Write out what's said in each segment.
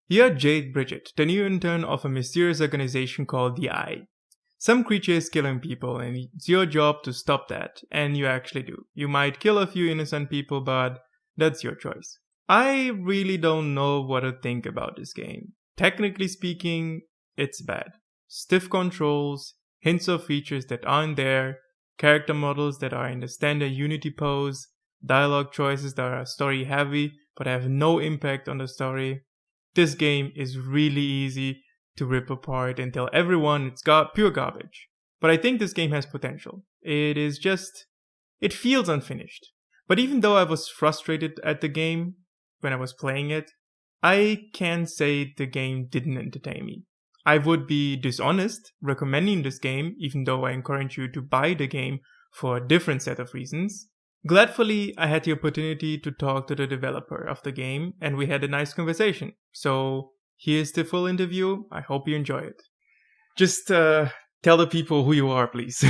You're Jade Bridget, the new intern of a mysterious organization called the Eye. Some creature is killing people, and it's your job to stop that, and you actually do. You might kill a few innocent people, but that's your choice. I really don't know what to think about this game. Technically speaking, it's bad. Stiff controls, hints of features that aren't there, character models that are in the standard Unity pose, dialogue choices that are story heavy but have no impact on the story. This game is really easy to rip apart and tell everyone it's pure garbage. But I think this game has potential. It feels unfinished. But even though I was frustrated at the game when I was playing it, I can't say the game didn't entertain me. I would be dishonest recommending this game, even though I encourage you to buy the game for a different set of reasons. Gladfully, I had the opportunity to talk to the developer of the game, and we had a nice conversation. So here's the full interview. I hope you enjoy it. Just tell the people who you are, please.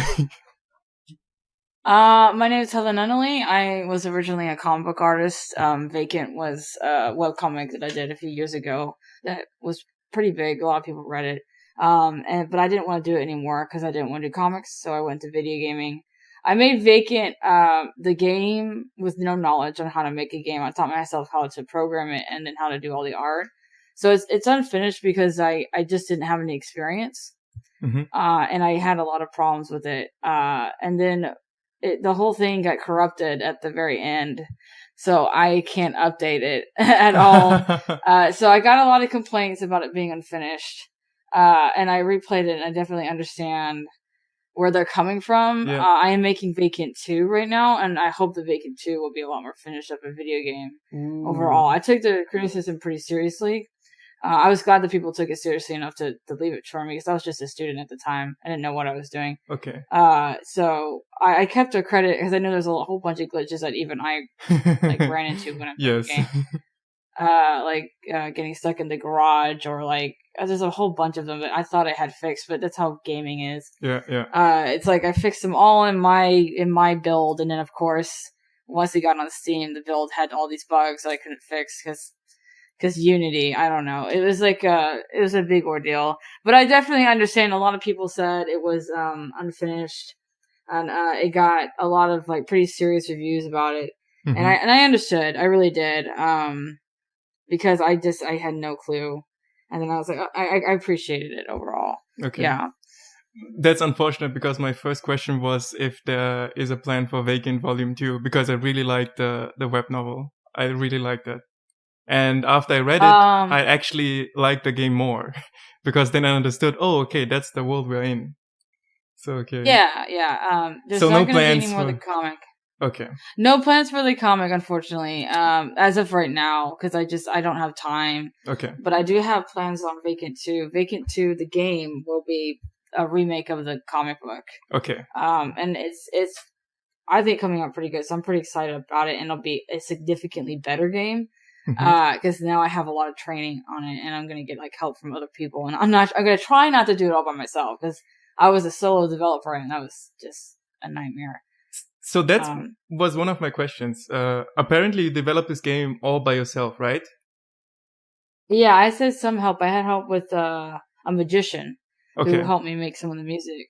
My name is HL Nunnelly. I was originally a comic book artist. Vacant was a webcomic that I did a few years ago that was pretty big. A lot of people read it. But I didn't want to do it anymore because I didn't want to do comics, so I went to video gaming. I made Vacant the game with no knowledge on how to make a game. I taught myself how to program it and then how to do all the art. So it's unfinished because I just didn't have any experience. Mm-hmm. And I had a lot of problems with it. And then the whole thing got corrupted at the very end. So I can't update it at all. So I got a lot of complaints about it being unfinished. And I replayed it and I definitely understand where they're coming from. Yeah. I am making Vacant 2 right now, and I hope the Vacant 2 will be a lot more finished up a video game overall. I took the criticism pretty seriously. I was glad that people took it seriously enough to leave it for me, because I was just a student at the time. I didn't know what I was doing. Okay. So I kept a credit, because I know there's a whole bunch of glitches that even I ran into when I'm playing the game. Getting stuck in the garage, or there's a whole bunch of them that I thought I had fixed, but that's how gaming is. Yeah. It's like I fixed them all in my build, and then of course once it got on Steam, the build had all these bugs that I couldn't fix because Unity. I don't know. It was it was a big ordeal, but I definitely understand. A lot of people said it was unfinished, and it got a lot of pretty serious reviews about it, mm-hmm. and I understood. I really did. Because I had no clue. And then I was like, I appreciated it overall. Okay. Yeah. That's unfortunate, because my first question was if there is a plan for Vacant Volume 2, because I really liked the web novel. I really liked that. And after I read it, I actually liked the game more, because then I understood, okay, that's the world we're in. So, okay. Yeah. There's so not no going to be any more of the comic. Okay. No plans for the comic, unfortunately, as of right now, because I don't have time. Okay. But I do have plans on Vacant 2. Vacant 2, the game, will be a remake of the comic book. Okay. And it's I think coming out pretty good, so I'm pretty excited about it, and it'll be a significantly better game. Because now I have a lot of training on it, and I'm gonna get help from other people, and I'm gonna try not to do it all by myself, because I was a solo developer, and that was just a nightmare. So that was one of my questions. Apparently you developed this game all by yourself, right? Yeah, I said some help. I had help with a magician who helped me make some of the music.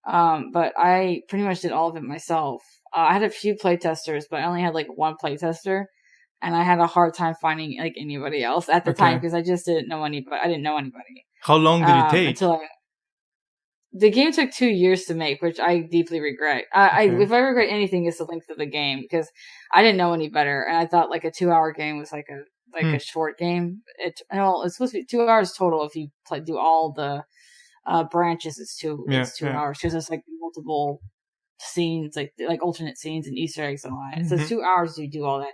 But I pretty much did all of it myself. I had a few playtesters, but I only had one playtester, and I had a hard time finding anybody else at the time, because I just didn't know anybody. I didn't know anybody. How long did it take? The game took 2 years to make, which I deeply regret. If I regret anything, it's the length of the game, because I didn't know any better, and I thought a 2-hour game was a short game. It's supposed to be 2 hours total if you do all the branches. It's 2 hours, because there's multiple scenes, alternate scenes and Easter eggs and all that. So it's 2 hours to do all that.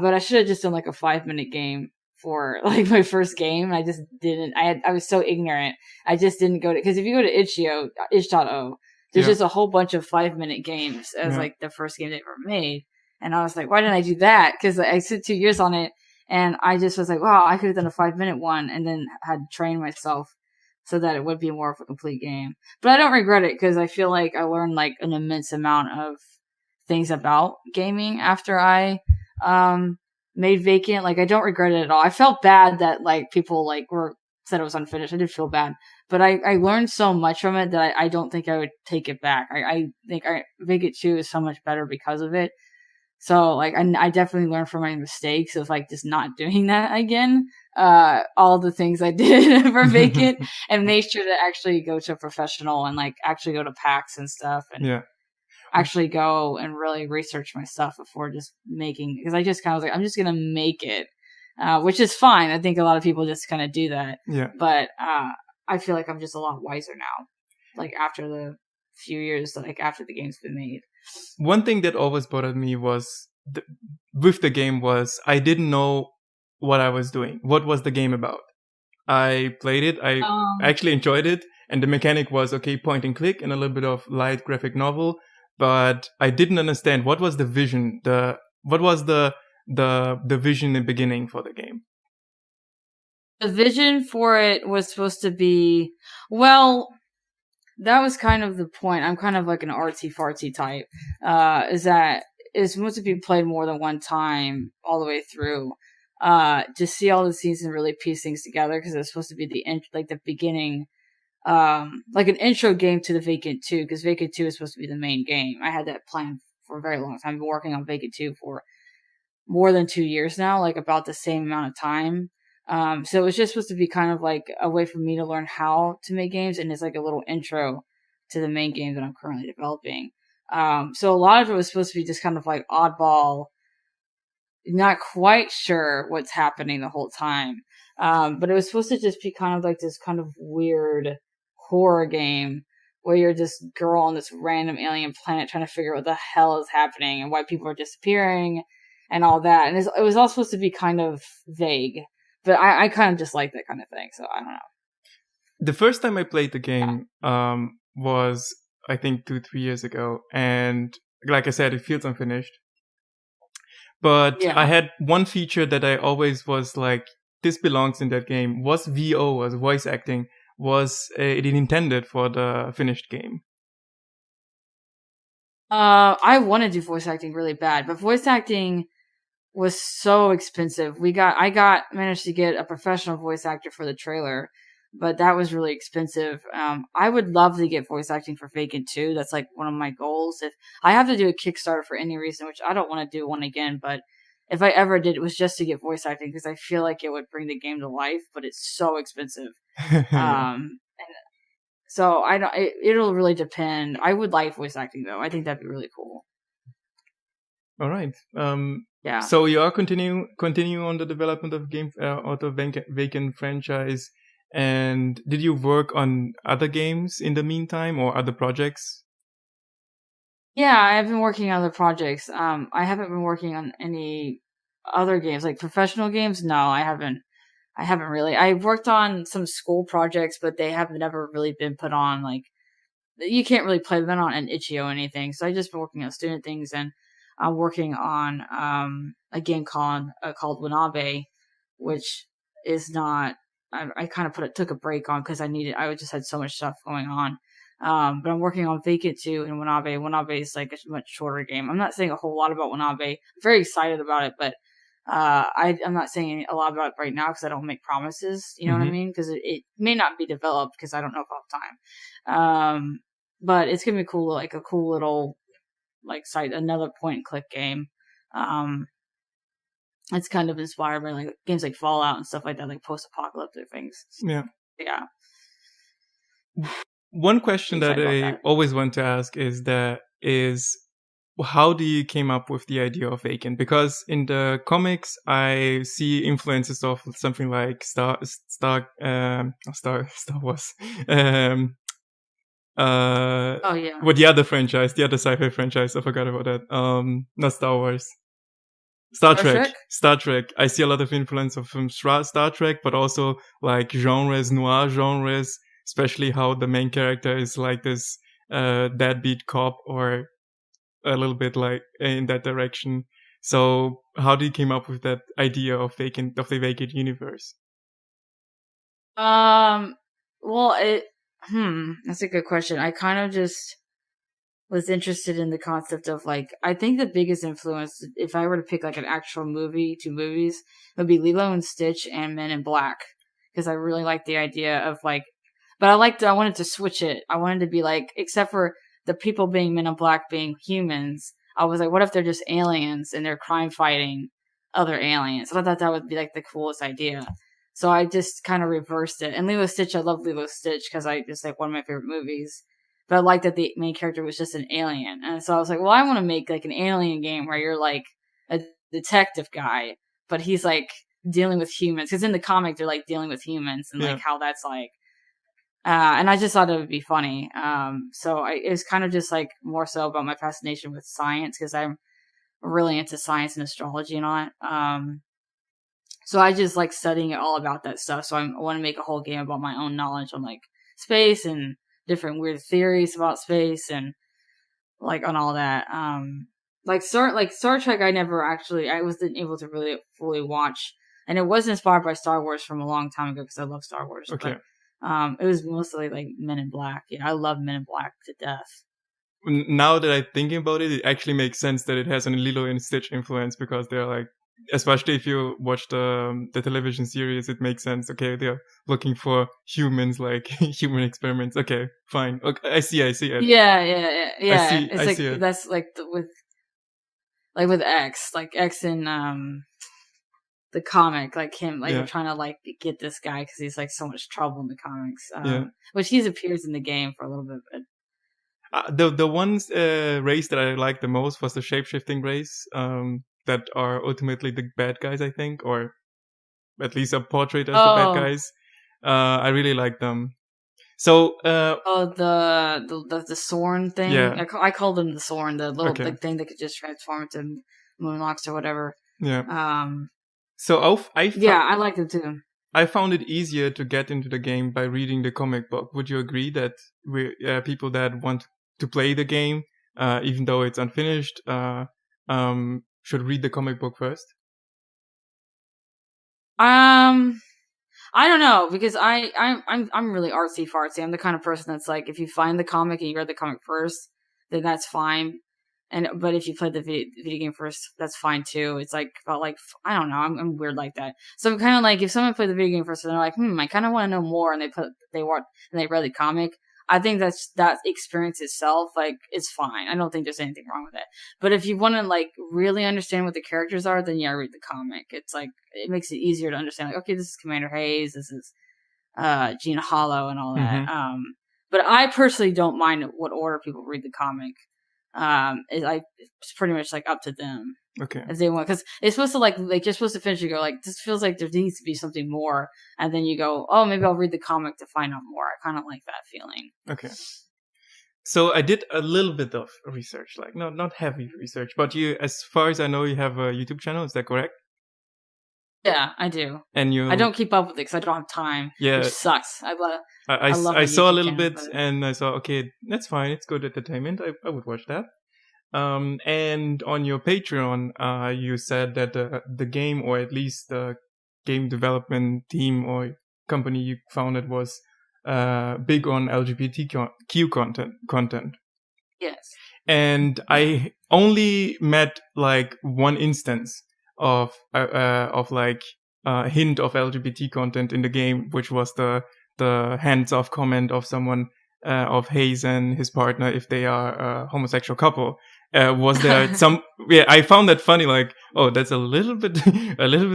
But I should have just done a 5-minute game for my first game. I just didn't. I was so ignorant. I just didn't go to, because if you go to itch.io, there's just a whole bunch of 5-minute games as the first game they ever made. And I was like, why didn't I do that? Because I spent 2 years on it, and I just was like, wow, I could have done a 5-minute one, and then had trained myself so that it would be more of a complete game. But I don't regret it, because I feel like I learned an immense amount of things about gaming after I made Vacant. Like, I don't regret it at all. I felt bad that like people like said it was unfinished. I did feel bad, but I learned so much from it that I don't think I would take it back. I think Vacant 2 is so much better because of it. So like I definitely learned from my mistakes of like just not doing that again. All the things I did for Vacant, and made sure to actually go to a professional and like actually go to PAX and stuff, and actually go and really research my stuff before just making, because I just kind of was like, I'm just gonna make it, which is fine. I think a lot of people just kind of do that. Yeah. But I feel like I'm just a lot wiser now, like after the few years, like after the game's been made. One thing that always bothered me was with the game was I didn't know what I was doing. What was the game about? I played it. I actually enjoyed it. And the mechanic was, okay, point and click and a little bit of light graphic novel. But I didn't understand what was the vision. What was the vision in the beginning for the game? The vision for it was supposed to be, well, that was kind of the point. I'm kind of like an artsy-fartsy type. Is that it's supposed to be played more than one time all the way through. To see all the scenes and really piece things together, because it's supposed to be the beginning, like an intro game to the Vacant 2, because Vacant 2 is supposed to be the main game. I had that planned for a very long time. I've been working on Vacant 2 for more than 2 years now, like about the same amount of time. So it was just supposed to be kind of like a way for me to learn how to make games, and it's like a little intro to the main game that I'm currently developing. So a lot of it was supposed to be just kind of like oddball, not quite sure what's happening the whole time. But it was supposed to just be kind of like this kind of weird horror game where you're this girl on this random alien planet trying to figure out what the hell is happening and why people are disappearing and all that. And it was all supposed to be kind of vague, but I kind of just like that kind of thing. So I don't know. The first time I played the game was, I think, 2-3 years ago. And like I said, it feels unfinished. But I had one feature that I always was like, this belongs in that game. Was VO, was voice acting, was it intended for the finished game? I want to do voice acting really bad, but voice acting was so expensive. I managed to get a professional voice actor for the trailer, but that was really expensive. I would love to get voice acting for Vacant 2. That's like one of my goals. If I have to do a Kickstarter for any reason, which I don't want to do one again, but if I ever did, it was just to get voice acting because I feel like it would bring the game to life, but it's so expensive. And so I don't. It'll really depend. I would like voice acting though. I think that'd be really cool. All right. Yeah. So you are continue on the development of game of the Vacant franchise, and did you work on other games in the meantime or other projects? Yeah, I've been working on other projects. I haven't been working on any other games, like professional games. No, I haven't. I haven't really. I've worked on some school projects, but they have never really been put on. Like, you can't really play them on an itch.io or anything. So I just been working on student things, and I'm working on a game called Wanabe, which is not. I kind of took a break on because I just had so much stuff going on. But I'm working on Vacant 2 and Wanabe. Wanabe is like a much shorter game. I'm not saying a whole lot about Wanabe. I'm very excited about it, but I'm not saying a lot about it right now because I don't make promises. You know what I mean? Because it may not be developed because I don't know if I'll have time. But it's gonna be cool, like a cool little like site, another point and click game. It's kind of inspired by like games like Fallout and stuff like that, like post-apocalyptic things. Yeah. Yeah. One question that I always want to ask is how do you came up with the idea of Vacant? Because in the comics, I see influences of something like Star Wars. Oh yeah. What the other franchise, the other sci-fi franchise? I forgot about that. Not Star Wars. Star Trek. I see a lot of influence from Star Trek, but also like noir genres, especially how the main character is like this deadbeat cop or a little bit like in that direction. So how did you came up with that idea of the Vacant universe? Well, that's a good question. I kind of just was interested in the concept of like, I think the biggest influence, if I were to pick like an actual movie, 2 movies, would be Lilo and Stitch and Men in Black, because I really like the idea of like, but I wanted to switch it. I wanted to be like, except for the people being Men in Black being humans, I was like, what if they're just aliens and they're crime fighting other aliens? So I thought that would be like the coolest idea. So I just kind of reversed it. And Lilo Stitch, I love Lilo Stitch because I just like one of my favorite movies. But I like that the main character was just an alien. And so I was like, well, I want to make like an alien game where you're like a detective guy, but he's like dealing with humans. Because in the comic, they're like dealing with humans and like how that's like. And I just thought it would be funny. So it was kind of just like more so about my fascination with science because I'm really into science and astrology and all that. So I just like studying all about that stuff. So I want to make a whole game about my own knowledge on like space and different weird theories about space and like on all that. Like Star Trek, I wasn't able to really fully watch, and it was inspired by Star Wars from a long time ago because I love Star Wars. Okay. But it was mostly like Men in Black. Yeah, I love Men in Black to death. Now that I'm thinking about it, it actually makes sense that it has an Lilo and Stitch influence because they're like, especially if you watch the television series, it makes sense. Okay, they're looking for humans, like human experiments. Okay, fine. Okay, I see it. Yeah. I see it. That's like with X, like X in the comic, like him, like we're trying to like get this guy because he's like so much trouble in the comics. Which he appears in the game for a little bit, but. The ones race that I liked the most was the shape-shifting race that are ultimately the bad guys, I think, or at least are portrayed as the bad guys. I really like them. So the Sorn thing. Yeah. I called them the Sorn, the little big thing that could just transform into Moonlocks or whatever. Yeah. So I like them too. I found it easier to get into the game by reading the comic book. Would you agree that people that want to play the game, even though it's unfinished, should read the comic book first? I don't know because I'm really artsy fartsy. I'm the kind of person that's like, if you find the comic and you read the comic first, then that's fine. But if you play the video game first, that's fine too. It's like about like, I don't know. I'm weird like that. So I'm kind of like, if someone played the video game first and they're like, I kind of want to know more, and they read the comic, I think that experience itself, like, is fine. I don't think there's anything wrong with it. But if you want to like really understand what the characters are, then read the comic. It's like, it makes it easier to understand. Like, okay, this is Commander Hayes, this is Gina Hollow, and all that. Mm-hmm. But I personally don't mind what order people read the comic. It's pretty much like up to them. Okay. If they want, because it's supposed to like you're supposed to finish. You go like, this feels like there needs to be something more, and then you go, oh, maybe I'll read the comic to find out more. I kind of like that feeling. Okay. So I did a little bit of research, like not heavy research, but you, as far as I know, you have a YouTube channel. Is that correct? Yeah, I do. And I don't keep up with it because I don't have time. Yeah, which sucks. I saw a little bit, and I saw, okay, that's fine. It's good entertainment. I would watch that. And on your Patreon, you said that the game, or at least the game development team or company you founded, was big on LGBTQ content. Yes. And I only met like one instance of like a hint of LGBT content in the game, which was the hands-off comment of someone of Hayes and his partner if they are a homosexual couple. Was there some? Yeah, I found that funny. Like, oh, that's a little bit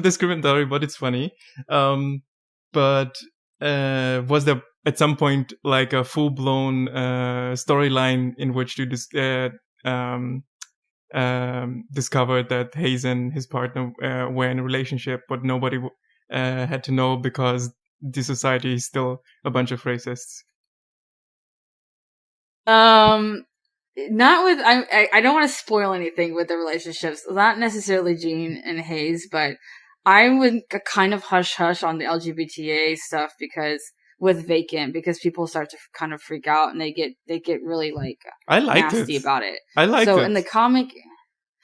discriminatory, but it's funny. But was there at some point like a full-blown storyline in which you discovered that Hayes and his partner were in a relationship, but nobody had to know because the society is still a bunch of racists? Not with I don't want to spoil anything with the relationships. Not necessarily Gene and Hayes, but I would kind of hush on the LGBTA stuff because with Vacant, because people start to kind of freak out and they get really like nasty about it. I liked it. So in the comic,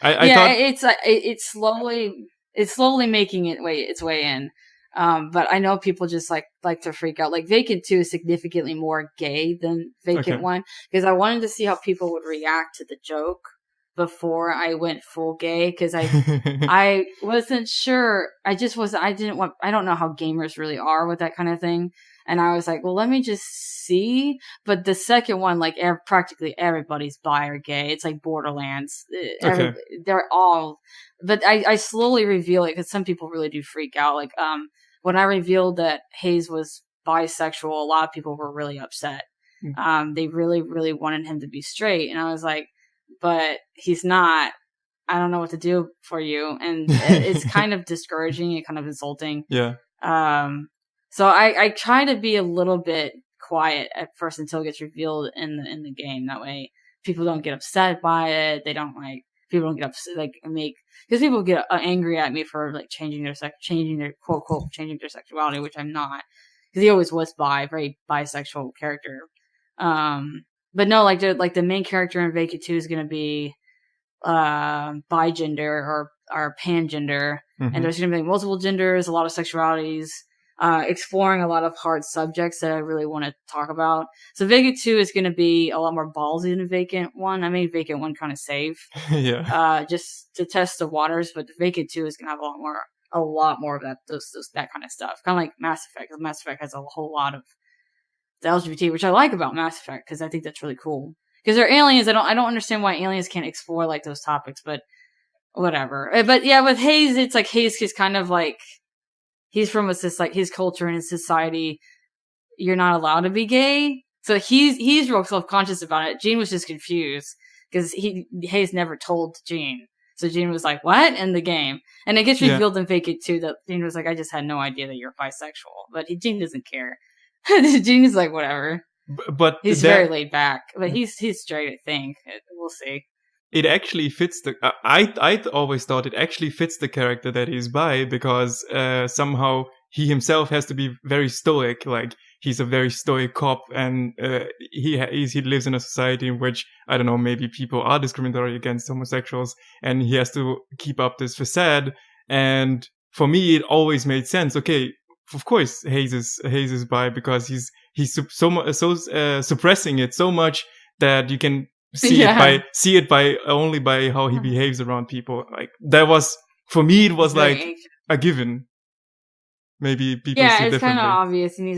I thought it's slowly making its way in. But I know people just like to freak out. Like Vacant 2 is significantly more gay than Vacant 1 because I wanted to see how people would react to the joke before I went full gay because I wasn't sure. I don't know how gamers really are with that kind of thing. And I was like, well, let me just see. But the second one, like practically everybody's bi or gay. It's like Borderlands. They're all, but I slowly reveal it because some people really do freak out. Like, when I revealed that Hayes was bisexual, a lot of people were really upset. They really, really wanted him to be straight. And I was like, but he's not. I don't know what to do for you. And it's kind of discouraging and kind of insulting. Yeah. So I try to be a little bit quiet at first until it gets revealed in the game. That way people don't get upset by it. People don't get upset, because people get angry at me for like changing their quote unquote changing their sexuality, which I'm not, because he always was very bisexual character. But no, like the main character in Vacant 2 is going to be bigender or pangender, and there's going to be multiple genders, a lot of sexualities, exploring a lot of hard subjects that I really want to talk about. So Vacant 2 is going to be a lot more ballsy than Vacant 1. I made Vacant 1 kind of safe, just to test the waters, but Vacant 2 is going to have a lot more of that kind of stuff, kind of like Mass Effect, because Mass Effect has a whole lot of the LGBT, which I like about Mass Effect because I think that's really cool. Because they're aliens. I don't understand why aliens can't explore like those topics, but whatever. But yeah, with Hayes, it's like Hayes is kind of like he's from his culture and his society. You're not allowed to be gay, so he's real self-conscious about it. Jean was just confused because Hayes never told Jean, so Jean was like, "What?" in the game, and it gets revealed in Vacant 2 that Jean was like, "I just had no idea that you're bisexual," but Jean doesn't care. Jean is like, whatever. But he's very laid back, but he's straight. I think we'll see. It actually fits I always thought it actually fits the character that he's bi, because somehow he himself has to be very stoic. Like, he's a very stoic cop, and he lives in a society in which, I don't know, maybe people are discriminatory against homosexuals, and he has to keep up this facade. And for me, it always made sense. Okay, of course Hayes is bi, because he's suppressing it so much that you can see it by only by how he behaves around people. Like, that was, for me, it was like anxious. A given. Maybe people see it differently. Yeah, it's kind of obvious, and he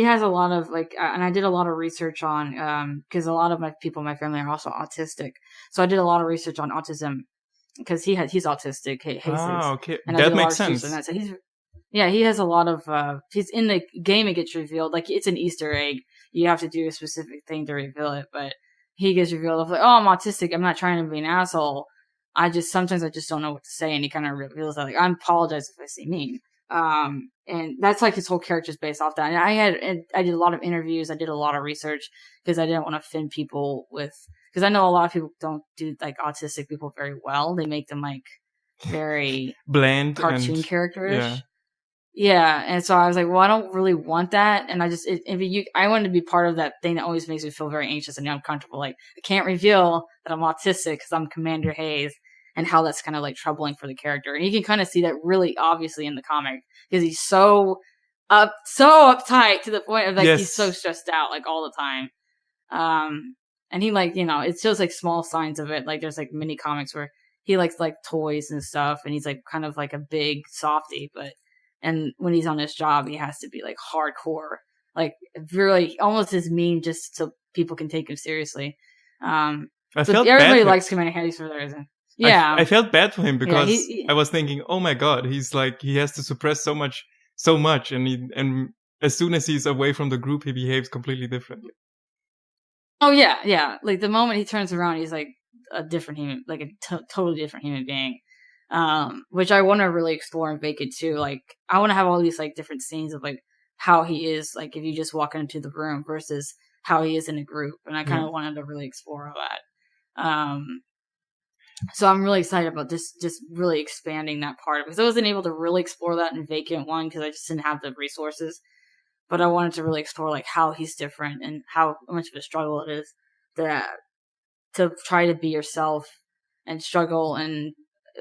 has a lot of and I did a lot of research on because a lot of my people in my family are also autistic, so I did a lot of research on autism because he's autistic. Okay, and that makes sense. So he has a lot of he's in the game. It gets revealed, like, it's an Easter egg. You have to do a specific thing to reveal it, but he gets revealed of like, oh, I'm autistic. I'm not trying to be an asshole. Sometimes I just don't know what to say, and he kind of reveals that, like, I apologize if I say mean. And that's like his whole character's based off that. And I did a lot of interviews. I did a lot of research because I didn't want to offend people because I know a lot of people don't do like autistic people very well. They make them like very bland, cartoon characters. Yeah, and so I was like, well, I don't really want that, and I wanted to be part of that thing that always makes me feel very anxious and uncomfortable. Like, I can't reveal that I'm autistic because I'm Commander Hayes, and how that's kind of like troubling for the character. And you can kind of see that really obviously in the comic because he's so uptight to the point of like he's so stressed out like all the time. And he it shows like small signs of it. Like, there's like mini comics where he likes like toys and stuff, and he's like kind of like a big softie, and when he's on his job, he has to be like hardcore, like really almost as mean just so people can take him seriously. Everybody likes Commander Hayes for that reason. Yeah, I felt bad for him because I was thinking, oh my god, he's like, he has to suppress so much, and as soon as he's away from the group, he behaves completely differently. Oh yeah. Like, the moment he turns around, he's like a different human, like a totally different human being. Which I want to really explore in Vacant 2. Like, I want to have all these like different scenes of like how he is, like, if you just walk into the room versus how he is in a group. And I kind of wanted to really explore all that. So I'm really excited about just really expanding that part of it, because I wasn't able to really explore that in Vacant 1 because I just didn't have the resources. But I wanted to really explore like how he's different and how much of a struggle it is to try to be yourself and struggle and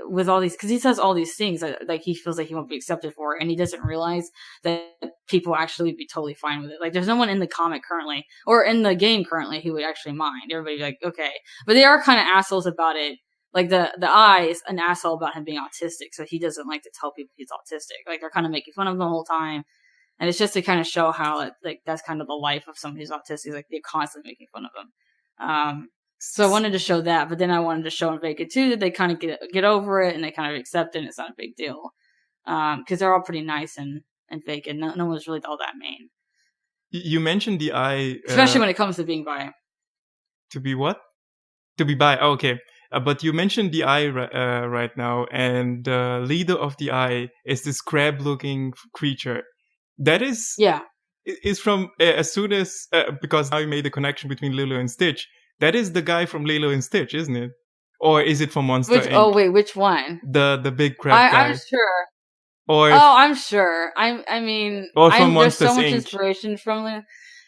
with all these, because he says all these things that like he feels like he won't be accepted for, and he doesn't realize that people actually be totally fine with it. Like there's no one in the comic currently or in the game currently who would actually mind. Everybody's like, okay, but they are kind of assholes about it. Like the Eye is an asshole about him being autistic, so he doesn't like to tell people he's autistic. Like they're kind of making fun of him the whole time, and it's just to kind of show how like that's kind of the life of someone who's autistic. Like they're constantly making fun of him. So I wanted to show that, but then I wanted to show in Vacant 2 that they kind of get over it and they kind of accept it and it's not a big deal. Because they're all pretty nice and Vacant. No one's really all that mean. You mentioned the Eye... Especially when it comes to being bi. To be what? To be bi, oh, okay. But you mentioned the Eye right now, and the leader of the Eye is this crab-looking creature. That is... Yeah. Is from... as soon as... because now you made the connection between Lilo and Stitch. That is the guy from Lilo and Stitch, isn't it? Or is it from Monster Inc? Oh wait, which one? The big crab guy. I'm sure. Or I'm sure. I mean, or from there's so Monsters much Inc. inspiration from Lilo.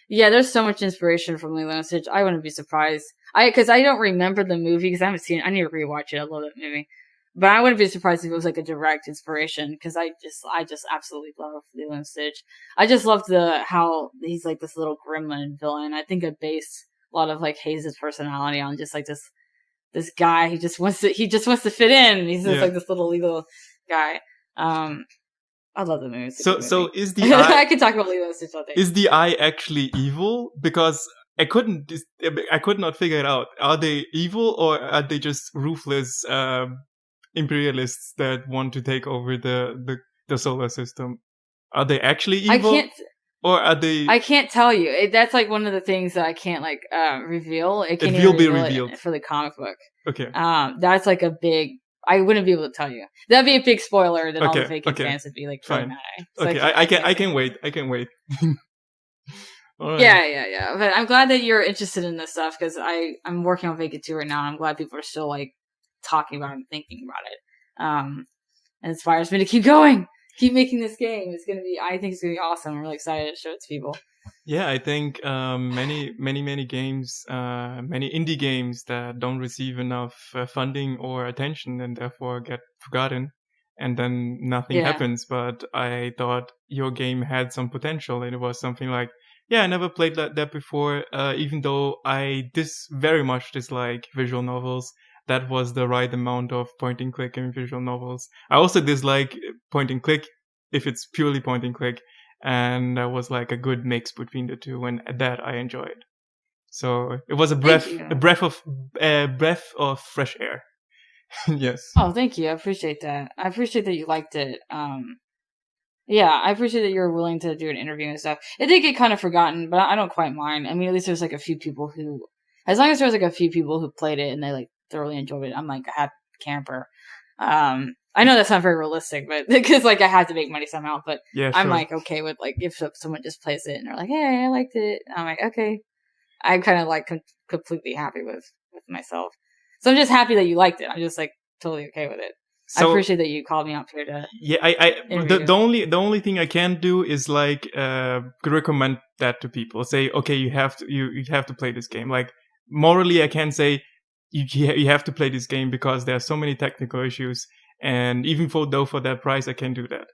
Yeah, there's so much inspiration from Lilo and Stitch. I wouldn't be surprised. Because I don't remember the movie because I haven't seen it. I need to rewatch it. I love that movie. But I wouldn't be surprised if it was like a direct inspiration because I just absolutely love Lilo and Stitch. I just love how he's like this little gremlin villain. I think I based a lot of like Hayes' personality on just like this guy he just wants to fit in, and he's just like this little Lilo guy. I love the movie. So is the Eye... I could talk about Lilo and Stitch all day. Is the Eye actually evil? Because I could not figure it out. Are they evil or are they just ruthless imperialists that want to take over the solar system? Are they actually evil? Or are they... I can't tell you. That's like one of the things that I can't like reveal. It can will be revealed for the comic book. Okay. That's like a big... I wouldn't be able to tell you. That'd be a big spoiler that all the Vacant fans would be like, fine. Mad. So okay, I can wait. All right. Yeah. But I'm glad that you're interested in this stuff because I'm working on Vacant 2 right now. And I'm glad people are still like talking about it and thinking about it. It inspires me to keep going. Keep making this game. I think it's gonna be awesome. I'm really excited to show it to people. Yeah, I think many games, many indie games that don't receive enough funding or attention and therefore get forgotten, and then nothing happens. But I thought your game had some potential, and it was something like, I never played that before. Even though I very much dislike visual novels. That was the right amount of point and click in visual novels. I also dislike point and click if it's purely point and click, and that was like a good mix between the two, and that I enjoyed. So it was a breath of fresh air. Yes. Oh, thank you. I appreciate that. I appreciate that you liked it. Yeah, I appreciate that you're willing to do an interview and stuff. It did get kind of forgotten, but I don't quite mind. I mean, at least there's like a few people who, as long as there's like a few people who played it and they like thoroughly enjoyed it, I'm like a happy camper. I know that's not very realistic, but because like I have to make money somehow. But yeah, I'm like okay with like if someone just plays it and they're like, hey, I liked it. I'm like, okay. I'm kind of like completely happy with myself. So I'm just happy that you liked it. I'm just like totally okay with it. So, I appreciate that you called me up here to. Yeah, the only thing I can do is like recommend that to people. Say, okay, you have to play this game. Like morally, I can say you have to play this game because there are so many technical issues, and even for that price, I can do that.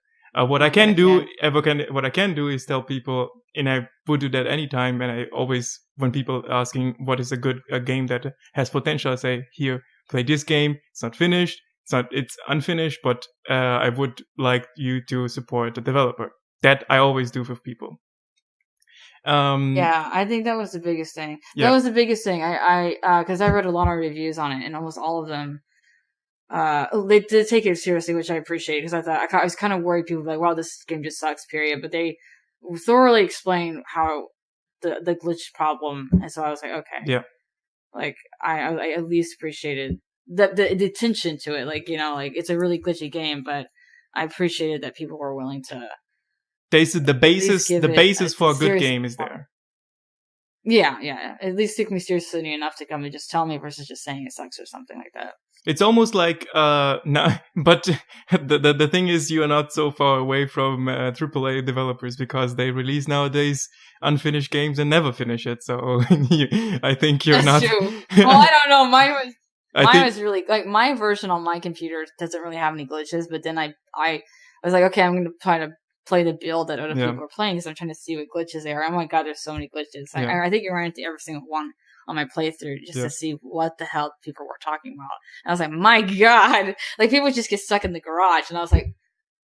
What I can do is tell people, and I would do that anytime. And I always, when people are asking what is a game that has potential, I say, here, play this game. It's not finished. It's unfinished, but I would like you to support the developer. That I always do with people. Yeah, I think that was the biggest thing. Yeah. That was the biggest thing. Because I read a lot of reviews on it, and almost all of them, they did take it seriously, which I appreciate. Because I was kind of worried people were like, "Wow, this game just sucks." Period. But they thoroughly explained how the glitch problem, and so I was like, okay, yeah. Like I at least appreciated the attention to it. Like, you know, like it's a really glitchy game, but I appreciated that people were willing to. The basis for a good game is there. Yeah. At least took me seriously enough to come and just tell me versus just saying it sucks or something like that. It's almost like no, but the thing is, you are not so far away from AAA developers because they release nowadays unfinished games and never finish it. So I think you're That's not. True. Well, I don't know. Mine was. Mine was really like my version on my computer doesn't really have any glitches, but then I was like, okay, I'm going to try to play the build that other people are playing because I'm trying to see what glitches there are. Oh my god, there's so many glitches. I think you ran into every single one on my playthrough just to see what the hell people were talking about. And I was like, my god, like people just get stuck in the garage, and I was like,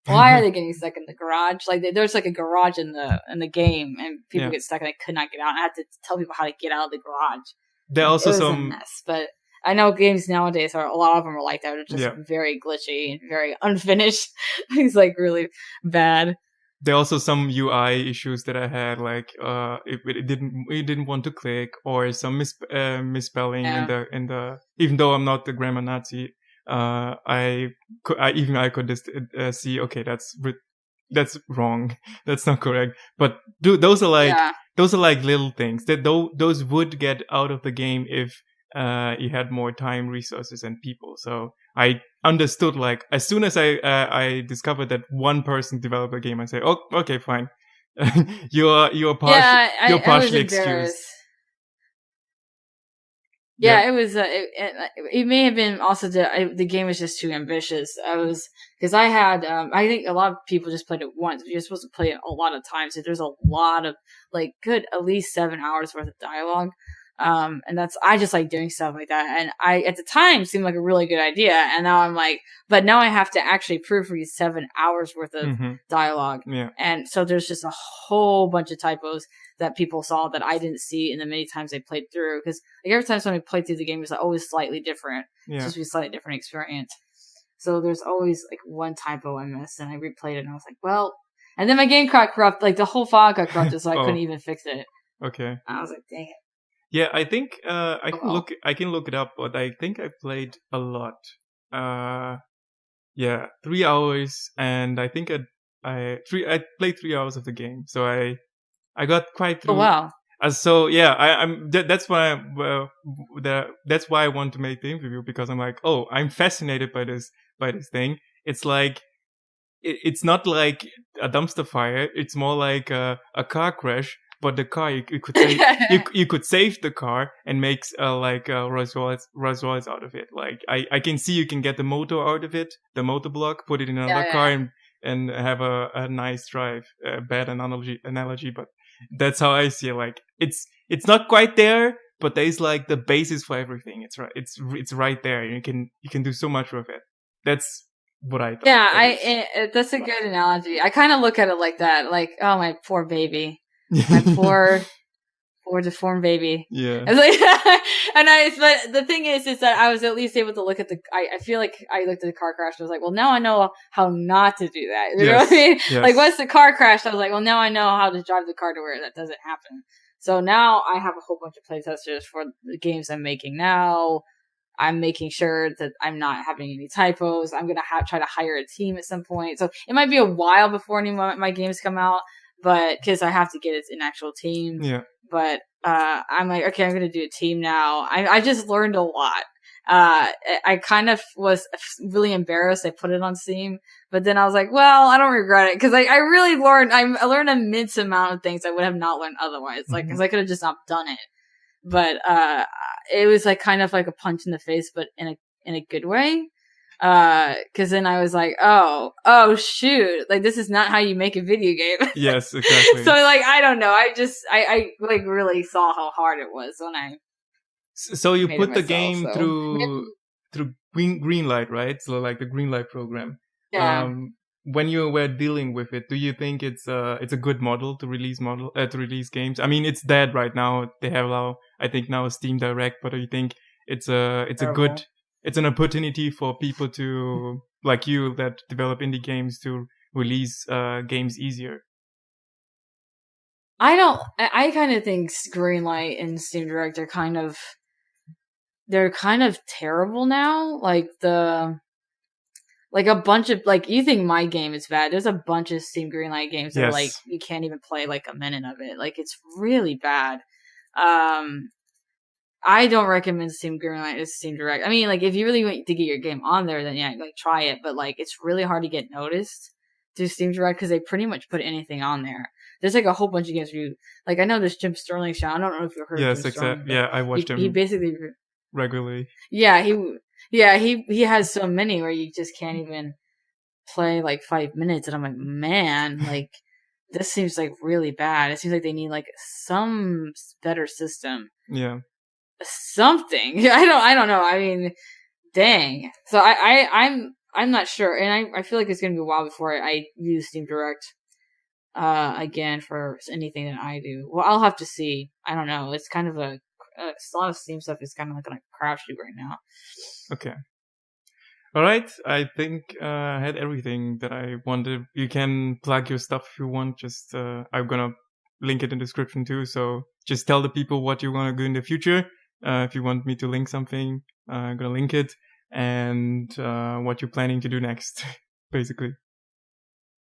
why are they getting stuck in the garage? Like there's like a garage in the game, and people get stuck and they could not get out. And I had to tell people how to get out of the garage. There are also it was a mess, but I know games nowadays a lot of them are like that. They're just very glitchy and very unfinished. It's like really bad. There are also some UI issues that I had, like it didn't want to click, or some misspelling in the. Even though I'm not the grammar Nazi, I could just see, okay, that's wrong, that's not correct. But those are like little things that those would get out of the game if you had more time, resources, and people. So I understood, like, as soon as I discovered that one person developed a game, I said, oh, okay, fine. you're partially excused. Yeah, it was. It may have been also the game was just too ambitious. Because I had. I think a lot of people just played it once. You're supposed to play it a lot of times. So there's a lot of at least 7 hours worth of dialogue. And I just like doing stuff like that. And at the time seemed like a really good idea. And now I'm like, but now I have to actually proofread 7 hours worth of dialogue. Yeah. And so there's just a whole bunch of typos that people saw that I didn't see in the many times I played through. Because like every time somebody played through the game, it was like always slightly different. Yeah. It's supposed to be a slightly different experience. So there's always like one typo I missed, and I replayed it, and I was like, well, and then my game got corrupt. Like the whole file got corrupted, so I couldn't even fix it. Okay. And I was like, dang it. Yeah, I think I can look it up, but I think I played a lot. 3 hours, and I think I played 3 hours of the game, so I got quite through. Oh wow! So yeah, that's why that's why I want to make the interview, because I'm like, oh, I'm fascinated by this thing. It's like it's not like a dumpster fire. It's more like a car crash. But the car, you could save, you could save the car and make Rolls Royce out of it. Like I can see you can get the motor out of it, the motor block, put it in another car and have a nice drive. Bad analogy, but that's how I see it. Like it's not quite there, but there's like the basis for everything. It's right. It's right there. You can do so much with it. That's what I thought. Yeah, that's a good analogy. I kind of look at it like that. Like, oh, my poor baby. My poor deformed baby. Yeah. But the thing is that I was at least able to look at I feel like I looked at the car crash and I was like, well, now I know how not to do that. You know what I mean? Yes. Like once the car crashed, I was like, well, now I know how to drive the car to where that doesn't happen. So now I have a whole bunch of playtesters for the games I'm making now. I'm making sure that I'm not having any typos. I'm going to try to hire a team at some point. So it might be a while before any of my games come out. But because I have to get an actual team. Yeah. But I'm like, okay, I'm going to do a team now. I just learned a lot. I kind of was really embarrassed. I put it on Steam, but then I was like, well, I don't regret it because I really learned. I learned a immense amount of things I would have not learned otherwise. Like, because I could have just not done it. But it was like kind of like a punch in the face, but in a good way. Cause then I was like, oh shoot, like this is not how you make a video game. Yes, exactly. So like, I don't know. I like really saw how hard it was when I. So you put the game through Greenlight, right? So like the Greenlight program. Yeah. When you were dealing with it, do you think it's a good model to release games? I mean, it's dead right now. They have I think now a Steam Direct, but do you think it's an opportunity for people to, like you, that develop indie games to release games easier? I kind of think Greenlight and Steam Direct are they're kind of terrible now. Like a bunch of, like, you think my game is bad. There's a bunch of Steam Greenlight games that are like, you can't even play like a minute of it. Like, it's really bad. I don't recommend Steam Greenlight as Steam Direct. I mean, like, if you really want to get your game on there, then yeah, like, try it. But like, it's really hard to get noticed through Steam Direct because they pretty much put anything on there. There's like a whole bunch of games where I know there's Jim Sterling show. I don't know if you've heard of Jim Sterling. Yeah, I watched him. He basically, regularly. Yeah, he has so many where you just can't even play like 5 minutes, and I'm like, man, like this seems like really bad. It seems like they need like some better system. Yeah. Something. I don't know. I mean, dang. So I'm not sure, and I feel like it's gonna be a while before I use Steam Direct again for anything that I do. Well, I'll have to see. I don't know. It's kind of a lot of Steam stuff is kind of like a crapshoot right now. Okay. All right. I think I had everything that I wanted. You can plug your stuff if you want. Just I'm gonna link it in the description too. So just tell the people what you want to do in the future. If you want me to link something, I'm gonna link it, and what you're planning to do next, basically.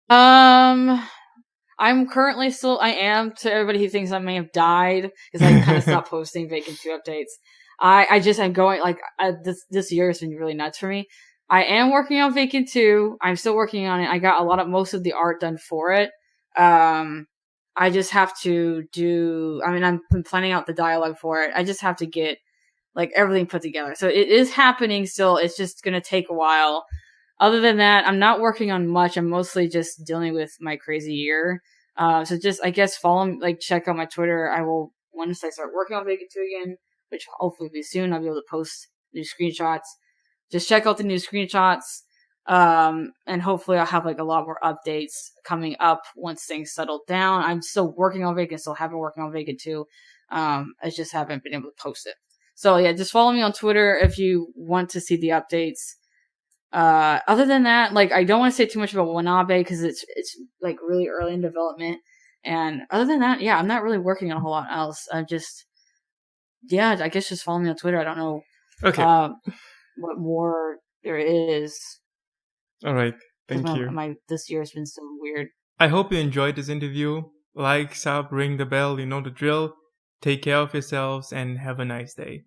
I'm currently still. I am, to everybody who thinks I may have died, because I kind of stopped posting Vacant 2 updates. I'm going like this year has been really nuts for me. I am working on Vacant 2. I'm still working on it. I got most of the art done for it. I just have to do. I mean, I've been planning out the dialogue for it. I just have to get like everything put together. So it is happening still. It's just gonna take a while. Other than that, I'm not working on much. I'm mostly just dealing with my crazy year. So just, I guess, check out my Twitter. I will, once I start working on Vacant 2 again, which hopefully will be soon, I'll be able to post new screenshots. Just check out the new screenshots. And hopefully I'll have like a lot more updates coming up once things settle down. I'm still working on Vacant, still have been working on Vacant 2. I just haven't been able to post it. So yeah, just follow me on Twitter if you want to see the updates. Other than that, like, I don't want to say too much about Wanabe because it's like really early in development. And other than that, yeah, I'm not really working on a whole lot else. I guess just follow me on Twitter. I don't know what more there is. All right. Thank you. This year has been so weird. I hope you enjoyed this interview. Like, sub, ring the bell, you know the drill. Take care of yourselves and have a nice day.